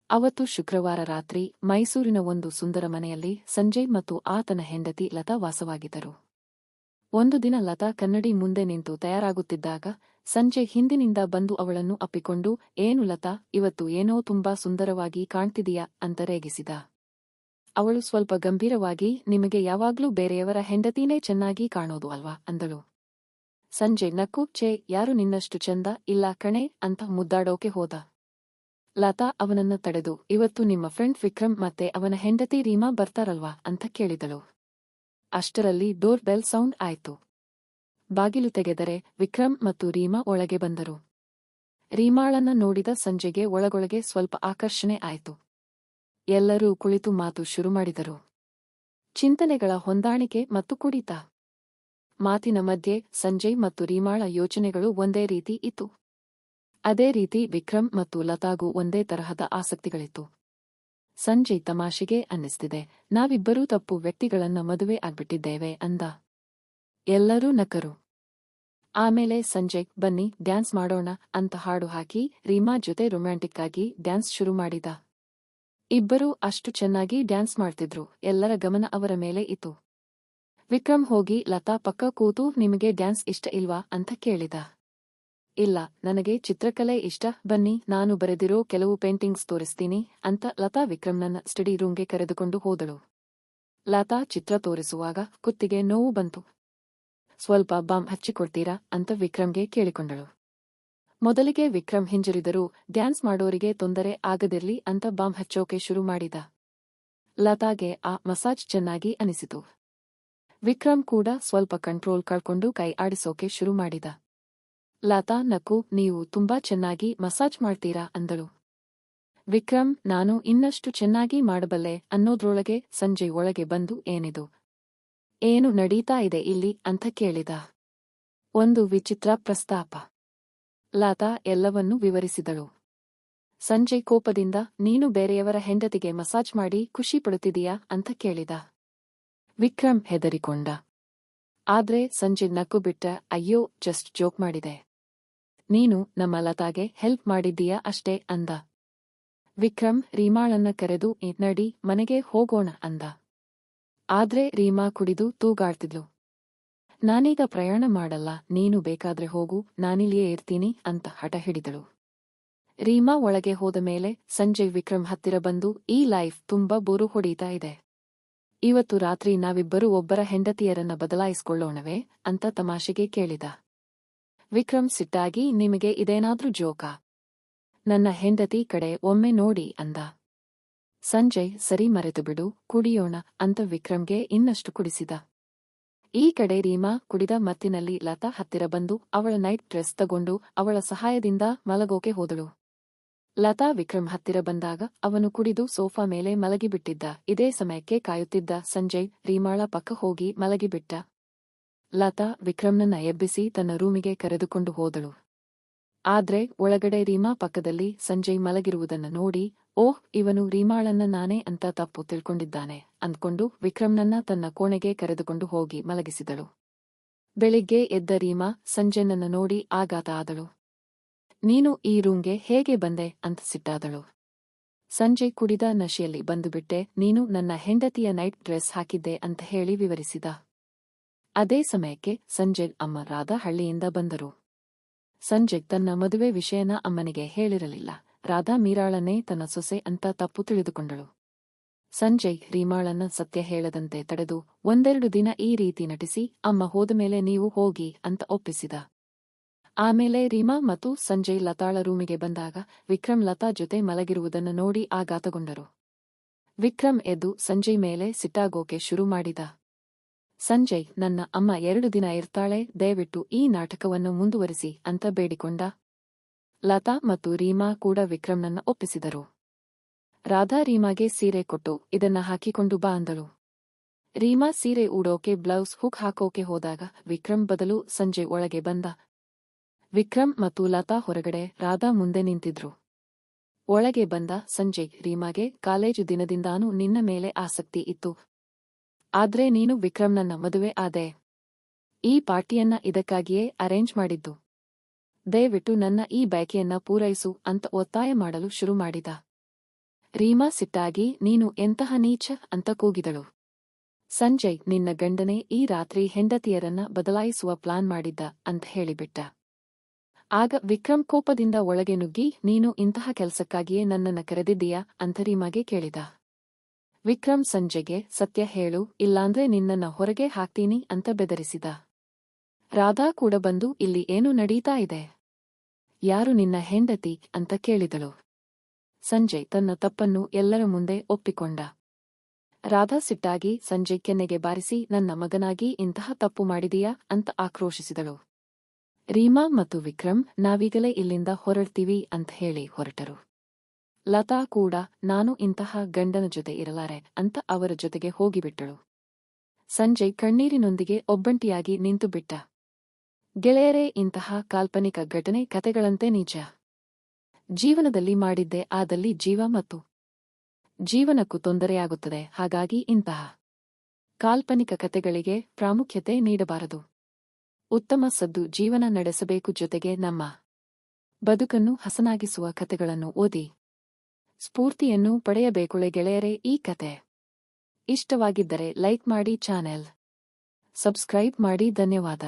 ಅವತ್ತು ಶುಕ್ರವಾರ ರಾತ್ರಿ ಮೈಸೂರಿನ ಒಂದು ಸುಂದರ ಮನೆಯಲ್ಲಿ ಸಂಜಯ್ ಮತ್ತು ಆತನ ಹೆಂಡತಿ ಲತಾ ವಾಸವಾಗಿದ್ದರು. ಒಂದು ದಿನ ಲತಾ ಕನ್ನಡಿ ಮುಂದೆ ನಿಂತು ತಯಾರಾಗುತ್ತಿದ್ದಾಗ ಸಂಜಯ್ ಹಿಂದಿನಿಂದ ಬಂದು ಅವಳನ್ನು ಅಪ್ಪಿಕೊಂಡು, ಏನು ಲತಾ, ಇವತ್ತು ಏನೋ ತುಂಬಾ ಸುಂದರವಾಗಿ ಕಾಣ್ತಿದೀಯಾ ಅಂತ ರೇಗಿಸಿದ. ಅವಳು ಸ್ವಲ್ಪ ಗಂಭೀರವಾಗಿ, ನಿಮಗೆ ಯಾವಾಗ್ಲೂ ಬೇರೆಯವರ ಹೆಂಡತಿನೇ ಚೆನ್ನಾಗಿ ಕಾಣೋದು ಅಲ್ವಾ ಅಂದಳು. ಸಂಜಯ್ ನಕ್ಕು, ಛೇ, ಯಾರು ನಿನ್ನಷ್ಟು ಚಂದ ಇಲ್ಲ ಕಣೆ ಅಂತ ಮುದ್ದಾಡೋಕೆ ಹೋದ. ಲತಾ ಅವನನ್ನ ತಡೆದು, ಇವತ್ತು ನಿಮ್ಮ ಫ್ರೆಂಡ್ ವಿಕ್ರಮ್ ಮತ್ತೆ ಅವನ ಹೆಂಡತಿ ರೀಮಾ ಬರ್ತಾರಲ್ವಾ ಅಂತ ಕೇಳಿದಳು. ಅಷ್ಟರಲ್ಲಿ ಡೋರ್ ಬೆಲ್ ಸೌಂಡ್ ಆಯ್ತು. ಬಾಗಿಲು ತೆಗೆದರೆ ವಿಕ್ರಮ್ ಮತ್ತು ರೀಮಾ ಒಳಗೆ ಬಂದರು. ರೀಮಾಳನ್ನ ನೋಡಿದ ಸಂಜೆಗೆ ಒಳಗೊಳಗೆ ಸ್ವಲ್ಪ ಆಕರ್ಷಣೆ ಆಯ್ತು. ಎಲ್ಲರೂ ಕುಳಿತು ಮಾತು ಶುರು ಮಾಡಿದರು. ಚಿಂತನೆಗಳ ಹೊಂದಾಣಿಕೆ ಮತ್ತು ಕುಡಿತ. ಮಾತಿನ ಮಧ್ಯೆ ಸಂಜಯ್ ಮತ್ತು ರೀಮಾಳ ಯೋಚನೆಗಳು ಒಂದೇ ರೀತಿ ಇತ್ತು. ಅದೇ ರೀತಿ ವಿಕ್ರಮ್ ಮತ್ತು ಲತಾಗೂ ಒಂದೇ ತರಹದ ಆಸಕ್ತಿಗಳಿತ್ತು. ಸಂಜಯ್ ತಮಾಷೆಗೆ ಅನ್ನಿಸ್ತಿದೆ, ನಾವಿಬ್ಬರೂ ತಪ್ಪು ವ್ಯಕ್ತಿಗಳನ್ನ ಮದುವೆ ಆಗ್ಬಿಟ್ಟಿದ್ದೇವೆ ಅಂದ. ಎಲ್ಲರೂ ನಕ್ಕರು. ಆಮೇಲೆ ಸಂಜಯ್, ಬನ್ನಿ ಡ್ಯಾನ್ಸ್ ಮಾಡೋಣ ಅಂತ ಹಾಡು ಹಾಕಿ ರೀಮಾ ಜೊತೆ ರೊಮ್ಯಾಂಟಿಕ್ ಆಗಿ ಡ್ಯಾನ್ಸ್ ಶುರು ಮಾಡಿದ. ಇಬ್ಬರೂ ಅಷ್ಟು ಚೆನ್ನಾಗಿ ಡ್ಯಾನ್ಸ್ ಮಾಡ್ತಿದ್ರು, ಎಲ್ಲರ ಗಮನ ಅವರ ಮೇಲೆ ಇತ್ತು. ವಿಕ್ರಮ್ ಹೋಗಿ ಲತಾ ಪಕ್ಕ ಕೂತು, ನಿಮಗೆ ಡ್ಯಾನ್ಸ್ ಇಷ್ಟ ಇಲ್ವಾ ಅಂತ ಕೇಳಿದ. ಇಲ್ಲ, ನನಗೆ ಚಿತ್ರಕಲೆ ಇಷ್ಟ, ಬನ್ನಿ ನಾನು ಬರೆದಿರೋ ಕೆಲವು ಪೇಂಟಿಂಗ್ಸ್ ತೋರಿಸ್ತೀನಿ ಅಂತ ಲತಾ ವಿಕ್ರಮ್ನನ್ನ ಸ್ಟಡಿ ರೂಮ್ಗೆ ಕರೆದುಕೊಂಡು ಹೋದಳು. ಲತಾ ಚಿತ್ರ ತೋರಿಸುವಾಗ ಕುತ್ತಿಗೆ ನೋವು ಬಂತು. ಸ್ವಲ್ಪ ಬಾಂಬ್ ಹಚ್ಚಿಕೊಡ್ತೀರಾ ಅಂತ ವಿಕ್ರಮ್ಗೆ ಕೇಳಿಕೊಂಡಳು. ಮೊದಲಿಗೆ ವಿಕ್ರಮ್ ಹಿಂಜರಿದರೂ ಡ್ಯಾನ್ಸ್ ಮಾಡೋರಿಗೆ ತೊಂದರೆ ಆಗದಿರ್ಲಿ ಅಂತ ಬಾಂಬ್ ಹಚ್ಚೋಕೆ ಶುರು ಮಾಡಿದ. ಲತಾಗೆ ಆ ಮಸಾಜ್ ಚೆನ್ನಾಗಿ ಅನಿಸಿತು. ವಿಕ್ರಮ್ ಕೂಡ ಸ್ವಲ್ಪ ಕಂಟ್ರೋಲ್ ಕಳ್ಕೊಂಡು ಕೈ ಆಡಿಸೋಕೆ ಶುರು ಮಾಡಿದ. ಲತಾ ನಕ್ಕು, ನೀವು ತುಂಬಾ ಚೆನ್ನಾಗಿ ಮಸಾಜ್ ಮಾಡ್ತೀರಾ ಅಂದಳು. ವಿಕ್ರಮ್, ನಾನು ಇನ್ನಷ್ಟು ಚೆನ್ನಾಗಿ ಮಾಡಬಲ್ಲೆ ಅನ್ನೋದ್ರೊಳಗೆ ಸಂಜಯ್ ಒಳಗೆ ಬಂದು, ಏನಿದು, ಏನು ನಡೀತಾ ಇದೆ ಇಲ್ಲಿ ಅಂತ ಕೇಳಿದ. ಒಂದು ವಿಚಿತ್ರ ಪ್ರಸ್ತಾಪ. ಲತಾ ಎಲ್ಲವನ್ನೂ ವಿವರಿಸಿದಳು. ಸಂಜಯ್ ಕೋಪದಿಂದ, ನೀನು ಬೇರೆಯವರ ಹೆಂಡತಿಗೆ ಮಸಾಜ್ ಮಾಡಿ ಖುಷಿ ಪಡುತ್ತಿದೀಯಾ ಅಂತ ಕೇಳಿದ. ವಿಕ್ರಮ್ ಹೆದರಿಕೊಂಡ. ಆದ್ರೆ ಸಂಜಯ್ ನಕ್ಕು ಬಿಟ್ಟ, ಅಯ್ಯೋ, ಜಸ್ಟ್ ಜೋಕ್ ಮಾಡಿದೆ. ನೀನು ನಮ್ಮ ಲತಾಗೆ ಹೆಲ್ಪ್ ಮಾಡಿದ್ದೀಯಾ ಅಷ್ಟೇ ಅಂದ. ವಿಕ್ರಮ್ ರೀಮಾಳನ್ನ ಕರೆದು, ನಡಿ ಮನೆಗೆ ಹೋಗೋಣ ಅಂದ. ಆದ್ರೆ ರೀಮಾ ಕುಡಿದು ತೂಗಾಡ್ತಿದ್ಲು. ನಾನೀಗ ಪ್ರಯಾಣ ಮಾಡಲ್ಲ, ನೀನು ಬೇಕಾದ್ರೆ ಹೋಗು, ನಾನಿಲ್ಲಿಯೇ ಇರ್ತೀನಿ ಅಂತ ಹಠ ಹಿಡಿದಳು. ರೀಮಾ ಒಳಗೆ ಹೋದ ಮೇಲೆ ಸಂಜಯ್ ವಿಕ್ರಮ್ ಹತ್ತಿರ ಬಂದು, ಈ ಲೈಫ್ ತುಂಬಾ ಬೋರು ಹೊಡೀತಾ ಇದೆ. ಇವತ್ತು ರಾತ್ರಿ ನಾವಿಬ್ಬರೂ ಒಬ್ಬರ ಹೆಂಡತಿಯರನ್ನ ಬದಲಾಯಿಸ್ಕೊಳ್ಳೋಣವೇ ಅಂತ ತಮಾಷೆಗೆ ಕೇಳಿದ. ವಿಕ್ರಮ್ ಸಿಟ್ಟಾಗಿ, ನಿಮಗೆ ಇದೇನಾದ್ರೂ ಜೋಕಾ? ನನ್ನ ಹೆಂಡತಿ ಕಡೆ ಒಮ್ಮೆ ನೋಡಿ ಅಂದ. ಸಂಜಯ್, ಸರಿ ಮರೆತು ಬಿಡು, ಕುಡಿಯೋಣ ಅಂತ ವಿಕ್ರಮ್ಗೆ ಇನ್ನಷ್ಟು ಕುಡಿಸಿದ. ಈ ಕಡೆ ರೀಮಾ ಕುಡಿದ ಮತ್ತಿನಲ್ಲಿ ಲತಾ ಹತ್ತಿರ ಬಂದು ಅವಳ ನೈಟ್ ಡ್ರೆಸ್ ತಗೊಂಡು ಅವಳ ಸಹಾಯದಿಂದ ಮಲಗೋಕೆ ಹೋದಳು. ಲತಾ ವಿಕ್ರಮ್ ಹತ್ತಿರ ಬಂದಾಗ ಅವನು ಕುಡಿದು ಸೋಫಾ ಮೇಲೆ ಮಲಗಿಬಿಟ್ಟಿದ್ದ. ಇದೇ ಸಮಯಕ್ಕೆ ಕಾಯುತ್ತಿದ್ದ ಸಂಜಯ್ ರೀಮಾಳ ಪಕ್ಕ ಹೋಗಿ ಮಲಗಿಬಿಟ್ಟ. ಲತಾ ವಿಕ್ರಮ್ನನ್ನ ಎಬ್ಬಿಸಿ ತನ್ನ ರೂಮಿಗೆ ಕರೆದುಕೊಂಡು ಹೋದಳು. ಆದ್ರೆ ಒಳಗಡೆ ರೀಮಾ ಪಕ್ಕದಲ್ಲಿ ಸಂಜಯ್ ಮಲಗಿರುವುದನ್ನ ನೋಡಿ, ಓಹ್, ಇವನು ರೀಮಾಳನ್ನ ನಾನೇ ಅಂತ ತಪ್ಪು ತಿಳ್ಕೊಂಡಿದ್ದಾನೆ ಅಂದ್ಕೊಂಡು ವಿಕ್ರಮ್ನನ್ನ ತನ್ನ ಕೋಣೆಗೆ ಕರೆದುಕೊಂಡು ಹೋಗಿ ಮಲಗಿಸಿದಳು. ಬೆಳಿಗ್ಗೆ ಎದ್ದ ರೀಮಾ ಸಂಜಯ್ನನ್ನ ನೋಡಿ ಆಘಾತ ಆದಳು. ನೀನು ಈ ರೂಮ್ಗೆ ಹೇಗೆ ಬಂದೆ ಅಂತ ಸಿಟ್ಟಾದಳು. ಸಂಜಯ್ ಕುಡಿದ ನಶೆಯಲ್ಲಿ ಬಂದುಬಿಟ್ಟೆ, ನೀನು ನನ್ನ ಹೆಂಡತಿಯ ನೈಟ್ ಡ್ರೆಸ್ ಹಾಕಿದ್ದೆ ಅಂತ ಹೇಳಿ ವಿವರಿಸಿದ. ಅದೇ ಸಮಯಕ್ಕೆ ಸಂಜಯ್ ಅಮ್ಮ ರಾಧಾ ಹಳ್ಳಿಯಿಂದ ಬಂದರು. ಸಂಜಯ್ ತನ್ನ ಮದುವೆ ವಿಷಯನ ಅಮ್ಮನಿಗೆ ಹೇಳಿರಲಿಲ್ಲ. ರಾಧಾ ಮೀರಾಳನ್ನೇ ತನ್ನ ಸೊಸೆ ಅಂತ ತಪ್ಪು ತಿಳಿದುಕೊಂಡಳು. ಸಂಜಯ್ ರೀಮಾಳನ್ನ ಸತ್ಯ ಹೇಳದಂತೆ ತಡೆದು ಒಂದೆರಡು ದಿನ ಈ ರೀತಿ ನಟಿಸಿ ಅಮ್ಮ ಹೋದಮೇಲೆ ನೀವು ಹೋಗಿ ಅಂತ ಒಪ್ಪಿಸಿದ. ಆಮೇಲೆ ರೀಮಾ ಮತ್ತು ಸಂಜಯ್ ಲತಾಳ ರೂಮಿಗೆ ಬಂದಾಗ ವಿಕ್ರಮ್ ಲತಾ ಜೊತೆ ಮಲಗಿರುವುದನ್ನು ನೋಡಿ ಆಘಾತಗೊಂಡರು. ವಿಕ್ರಮ್ ಎದ್ದು ಸಂಜಯ್ ಮೇಲೆ ಸಿಟ್ಟಾಗೋಕೆ ಶುರು ಮಾಡಿದ. ಸಂಜಯ್, ನನ್ನ ಅಮ್ಮ 2 ದಿನ ಇರ್ತಾಳೆ, ದಯವಿಟ್ಟು ಈ ನಾಟಕವನ್ನು ಮುಂದುವರಿಸಿ ಅಂತ ಬೇಡಿಕೊಂಡ. ಲತಾ ಮತ್ತು ರೀಮಾ ಕೂಡ ವಿಕ್ರಮ್ನನ್ನ ಒಪ್ಪಿಸಿದರು. ರಾಧಾ ರೀಮಾಗೆ ಸೀರೆ ಕೊಟ್ಟು, ಇದನ್ನ ಹಾಕಿಕೊಂಡು ಬಾ ಅಂದಳು. ರೀಮಾ ಸೀರೆ ಉಡೋಕೆ ಬ್ಲೌಸ್ ಹುಕ್ ಹಾಕೋಕೆ ಹೋದಾಗ ವಿಕ್ರಮ್ ಬದಲು ಸಂಜಯ್ ಒಳಗೆ ಬಂದ. ವಿಕ್ರಮ್ ಮತ್ತು ಲತಾ ಹೊರಗಡೆ, ರಾಧಾ ಮುಂದೆ ನಿಂತಿದ್ರು. ಒಳಗೆ ಬಂದ ಸಂಜಯ್, ರೀಮಾಗೆ ಕಾಲೇಜು ದಿನದಿಂದಾನೂ ನಿನ್ನ ಮೇಲೆ ಆಸಕ್ತಿ ಇತ್ತು. ಆದ್ರೆ ನೀನು ವಿಕ್ರಮ್ನನ್ನ ಮದುವೆ ಆದೆ. ಈ ಪಾರ್ಟಿಯನ್ನ ಇದಕ್ಕಾಗಿಯೇ ಅರೇಂಜ್ ಮಾಡಿದ್ದು. ದಯವಿಟ್ಟು ನನ್ನ ಈ ಬಯಕೆಯನ್ನ ಪೂರೈಸು ಅಂತ ಒತ್ತಾಯ ಮಾಡಲು ಶುರು ಮಾಡಿದ. ರೀಮಾ ಸಿಟ್ಟಾಗಿ ನೀನು ಎಂತಹ ನೀಚ ಅಂತ ಕೂಗಿದಳು. ಸಂಜಯ್ ನಿನ್ನ ಗಂಡನೇ ಈ ರಾತ್ರಿ ಹೆಂಡತಿಯರನ್ನ ಬದಲಾಯಿಸುವ ಪ್ಲಾನ್ ಮಾಡಿದ್ದ ಅಂತ ಹೇಳಿಬಿಟ್ಟ. ಆಗ ವಿಕ್ರಮ್ ಕೋಪದಿಂದ ಒಳಗೆ ನುಗ್ಗಿ ನೀನು ಇಂತಹ ಕೆಲಸಕ್ಕಾಗಿಯೇ ನನ್ನನ್ನ ಕರೆದಿದ್ದೀಯಾ ಅಂತ ರೀಮಾಗೆ ಕೇಳಿದ. ವಿಕ್ರಮ್ ಸಂಜಯ್ಗೆ ಸತ್ಯ ಹೇಳು ಇಲ್ಲಾಂದ್ರೆ ನಿನ್ನನ್ನ ಹೊರಗೆ ಹಾಕ್ತೀನಿ ಅಂತ ಬೆದರಿಸಿದ. ರಾಧಾ ಕೂಡ ಬಂದು ಇಲ್ಲಿ ಏನು ನಡೀತಾ ಇದೆ? ಯಾರು ನಿನ್ನ ಹೆಂಡತಿ ಅಂತ ಕೇಳಿದಳು. ಸಂಜಯ್ ತನ್ನ ತಪ್ಪನ್ನು ಎಲ್ಲರ ಮುಂದೆ ಒಪ್ಪಿಕೊಂಡ. ರಾಧಾ ಸಿಟ್ಟಾಗಿ ಸಂಜಯ್ ಕೆನ್ನೆಗೆ ಬಾರಿಸಿ ನನ್ನ ಮಗನಾಗಿ ಇಂತಹ ತಪ್ಪು ಮಾಡಿದೀಯಾ ಅಂತ ಆಕ್ರೋಶಿಸಿದಳು. ರೀಮಾ ಮತ್ತು ವಿಕ್ರಮ್ ನಾವೀಗಲೇ ಇಲ್ಲಿಂದ ಹೊರಡ್ತೀವಿ ಅಂತ ಹೇಳಿ ಹೊರಟರು. ಲತಾ ಕೂಡ ನಾನು ಇಂತಹ ಗಂಡನ ಜೊತೆ ಇರಲಾರೆ ಅಂತ ಅವರ ಜೊತೆಗೆ ಹೋಗಿಬಿಟ್ಟಳು. ಸಂಜಯ್ ಕಣ್ಣೀರಿನೊಂದಿಗೆ ಒಬ್ಬಂಟಿಯಾಗಿ ನಿಂತುಬಿಟ್ಟ. ಗೆಳೆಯರೇ, ಇಂತಹ ಕಾಲ್ಪನಿಕ ಘಟನೆ ಕತೆಗಳಂತೆ ನಿಜ ಜೀವನದಲ್ಲಿ ಮಾಡಿದ್ದೇ ಆದಲ್ಲಿ ಜೀವ ಮತ್ತು ಜೀವನಕ್ಕೂ ತೊಂದರೆಯಾಗುತ್ತದೆ. ಹಾಗಾಗಿ ಇಂತಹ ಕಾಲ್ಪನಿಕ ಕತೆಗಳಿಗೆ ಪ್ರಾಮುಖ್ಯತೆ ನೀಡಬಾರದು. ಉತ್ತಮ ಸದ್ದು ಜೀವನ ನಡೆಸಬೇಕು. ಜೊತೆಗೆ ನಮ್ಮ ಬದುಕನ್ನು ಹಸನಾಗಿಸುವ ಕತೆಗಳನ್ನು ಓದಿ ಸ್ಫೂರ್ತಿಯನ್ನು ಪಡೆಯಬೇಕುಳೆ ಗೆಳೆಯರೇ. ಈ ಕತೆ ಇಷ್ಟವಾಗಿದ್ದರೆ ಲೈಕ್ ಮಾಡಿ, ಚಾನೆಲ್ ಸಬ್ಸ್ಕ್ರೈಬ್ ಮಾಡಿ. ಧನ್ಯವಾದ.